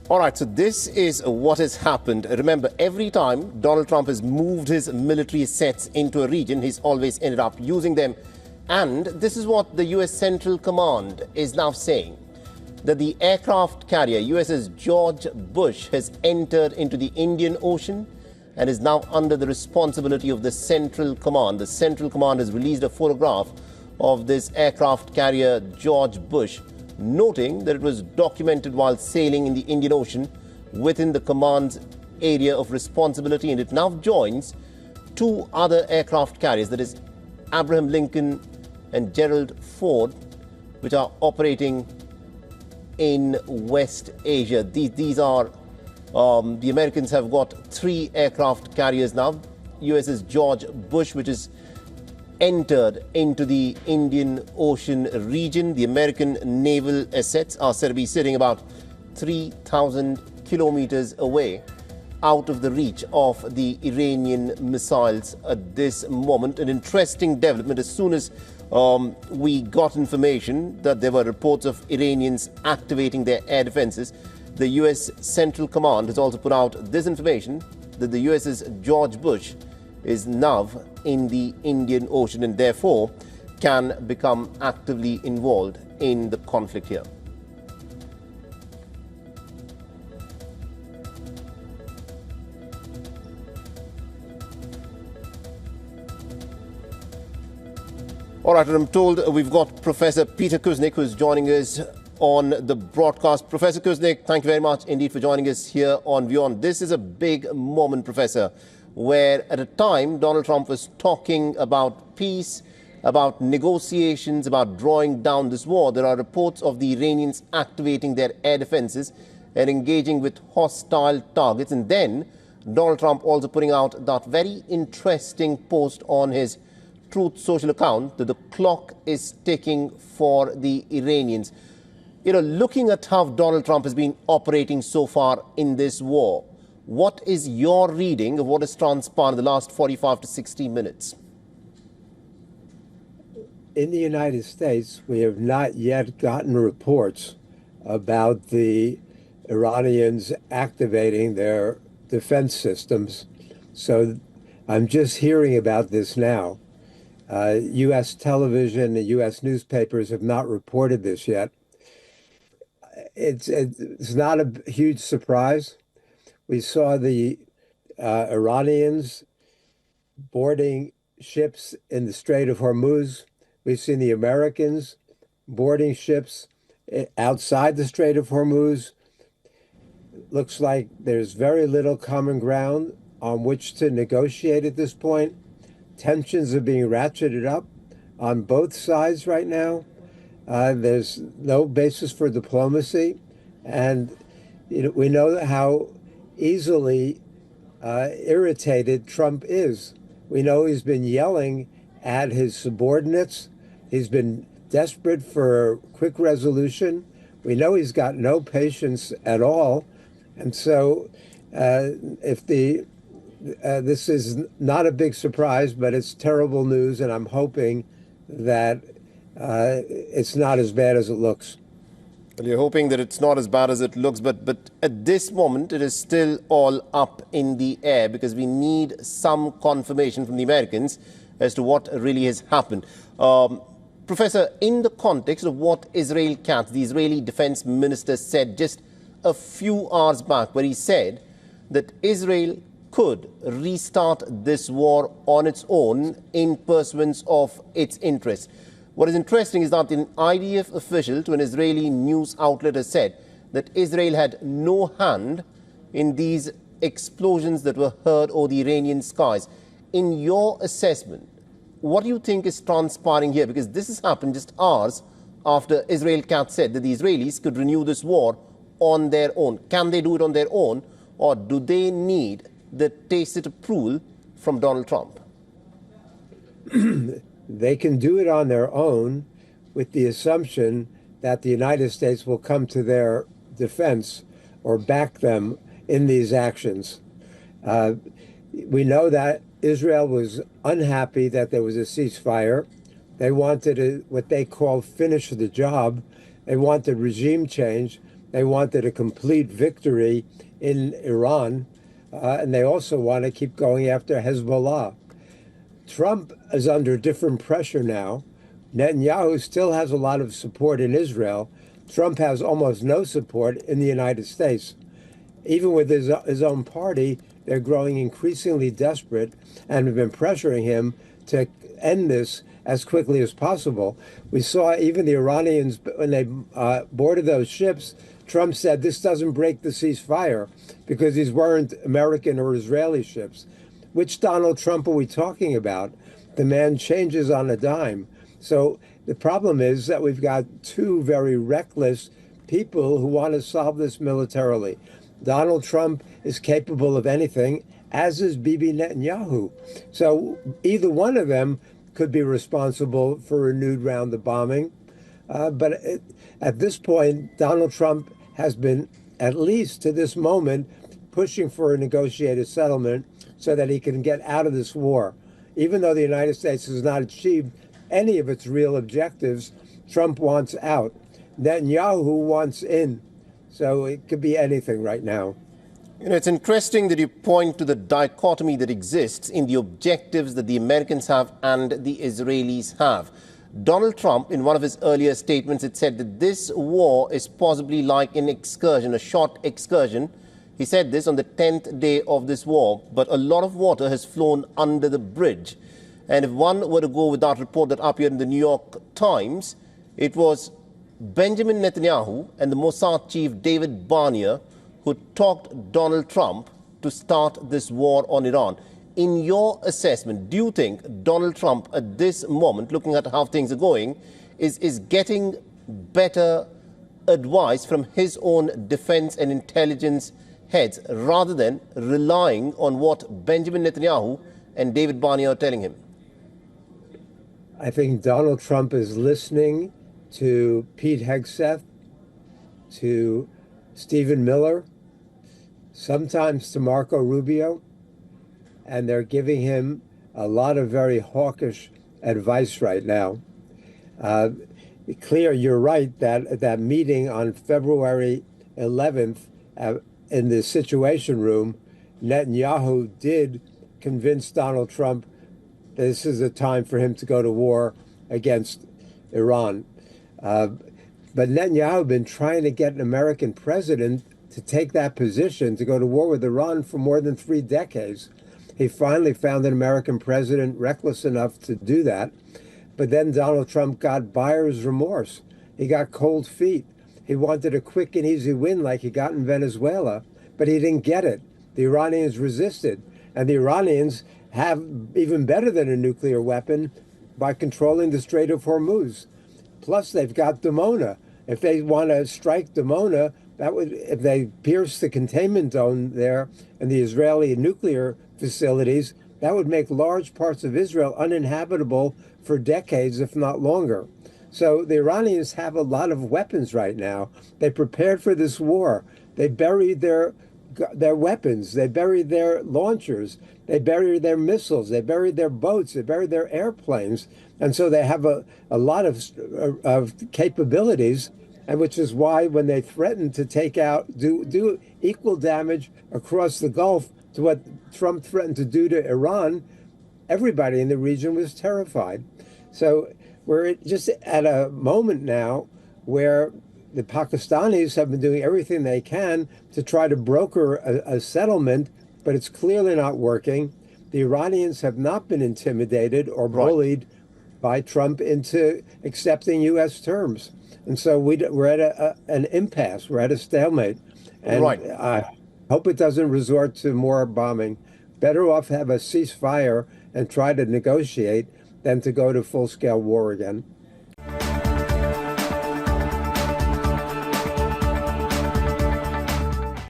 All right, so this is what has happened. Remember, every time Donald Trump has moved his military assets into a region, he's always ended up using them. And this is what the US Central Command is now saying, that the aircraft carrier USS George Bush has entered into the Indian Ocean and is now under the responsibility of the Central Command. The Central Command has released a photograph of this aircraft carrier George Bush, noting that it was documented while sailing in the Indian Ocean within the command's area of responsibility, and it now joins two other aircraft carriers, that is Abraham Lincoln and Gerald Ford, which are operating in West Asia. These are, the Americans have got three aircraft carriers now. USS George Bush, which is entered into the Indian Ocean region. The American naval assets are said to be sitting about 3,000 kilometers away, out of the reach of the Iranian missiles at this moment. An interesting development: as soon as we got information that there were reports of Iranians activating their air defenses, the US Central Command has also put out this information that the USS George Bush is now in the Indian Ocean and therefore can become actively involved in the conflict here. All right, I'm told we've got Professor Peter Kuznick, who's joining us on the broadcast. Professor Kuznick, thank you very much indeed for joining us here on WION. This is a big moment, Professor, where at a time Donald Trump was talking about peace, about negotiations, about drawing down this war. There are reports of the Iranians activating their air defenses and engaging with hostile targets. And then Donald Trump also putting out that very interesting post on his Truth Social account that the clock is ticking for the Iranians. You know, looking at how Donald Trump has been operating so far in this war, what is your reading of what has transpired in the last 45 to 60 minutes? In the United States, we have not yet gotten reports about the Iranians activating their defense systems. So I'm just hearing about this now. U.S. television and U.S. newspapers have not reported this yet. It's not a huge surprise. We saw the Iranians boarding ships in the Strait of Hormuz. We've seen the Americans boarding ships outside the Strait of Hormuz. Looks like there's very little common ground on which to negotiate at this point. Tensions are being ratcheted up on both sides right now. There's no basis for diplomacy. And we know how easily irritated Trump is. We know he's been yelling at his subordinates. He's been desperate for quick resolution. We know he's got no patience at all. And so if this is not a big surprise, but it's terrible news, and I'm hoping that it's not as bad as it looks. Well, you're hoping that it's not as bad as it looks, but at this moment, it is still all up in the air because we need some confirmation from the Americans as to what really has happened. Professor, in the context of what Israel Katz, the Israeli defense minister, said just a few hours back, where he said that Israel could restart this war on its own in pursuance of its interests. What is interesting is that an IDF official to an Israeli news outlet has said that Israel had no hand in these explosions that were heard over the Iranian skies. In your assessment, what do you think is transpiring here? Because this has happened just hours after Israel Katz said that the Israelis could renew this war on their own. Can they do it on their own, or do they need the tacit approval from Donald Trump? They can do it on their own with the assumption that the United States will come to their defense or back them in these actions. We know that Israel was unhappy that there was a ceasefire. They wanted what they call finish the job. They wanted regime change. They wanted a complete victory in Iran, and they also want to keep going after Hezbollah. Trump is under different pressure now. Netanyahu still has a lot of support in Israel. Trump has almost no support in the United States. Even with his own party, they're growing increasingly desperate and have been pressuring him to end this as quickly as possible. We saw even the Iranians, when they boarded those ships, Trump said this doesn't break the ceasefire because these weren't American or Israeli ships. Which Donald Trump are we talking about? The man changes on a dime. So the problem is that we've got two very reckless people who want to solve this militarily. Donald Trump is capable of anything, as is Bibi Netanyahu. So either one of them could be responsible for a renewed round of bombing. But at this point, Donald Trump has been, at least to this moment, pushing for a negotiated settlement so that he can get out of this war. Even though the United States has not achieved any of its real objectives, Trump wants out. Netanyahu wants in. So it could be anything right now. You know, it's interesting that you point to the dichotomy that exists in the objectives that the Americans have and the Israelis have. Donald Trump, in one of his earlier statements, had said that this war is possibly like an excursion, a short excursion. He said this on the 10th day of this war, but a lot of water has flown under the bridge. And if one were to go with that report that appeared in the New York Times, it was Benjamin Netanyahu and the Mossad chief David Barnea who talked Donald Trump to start this war on Iran. In your assessment, do you think Donald Trump at this moment, looking at how things are going, is getting better advice from his own defense and intelligence heads rather than relying on what Benjamin Netanyahu and David Barnea are telling him? I think Donald Trump is listening to Pete Hegseth, to Stephen Miller, sometimes to Marco Rubio, and they're giving him a lot of very hawkish advice right now. Clear, you're right that that meeting on February 11th in the Situation Room, Netanyahu did convince Donald Trump this is a time for him to go to war against Iran. But Netanyahu had been trying to get an American president to take that position, to go to war with Iran for more than 3 decades. He finally found an American president reckless enough to do that. But then Donald Trump got buyer's remorse. He got cold feet. He wanted a quick and easy win like he got in Venezuela, but he didn't get it. The Iranians resisted. And the Iranians have even better than a nuclear weapon by controlling the Strait of Hormuz. Plus, they've got Dimona. If they want to strike Dimona, that would, if they pierce the containment zone there and the Israeli nuclear facilities, that would make large parts of Israel uninhabitable for decades, if not longer. So the Iranians have a lot of weapons right now. They prepared for this war. They buried their weapons. They buried their launchers. They buried their missiles. They buried their boats. They buried their airplanes. And so they have a lot of capabilities, and which is why when they threatened to take out, do equal damage across the Gulf to what Trump threatened to do to Iran, everybody in the region was terrified. So we're just at a moment now where the Pakistanis have been doing everything they can to try to broker a settlement, but it's clearly not working. The Iranians have not been intimidated or bullied by Trump into accepting U.S. terms. And so we're at an impasse. We're at a stalemate. And I hope it doesn't resort to more bombing. Better off have a ceasefire and try to negotiate than to go to full-scale war again.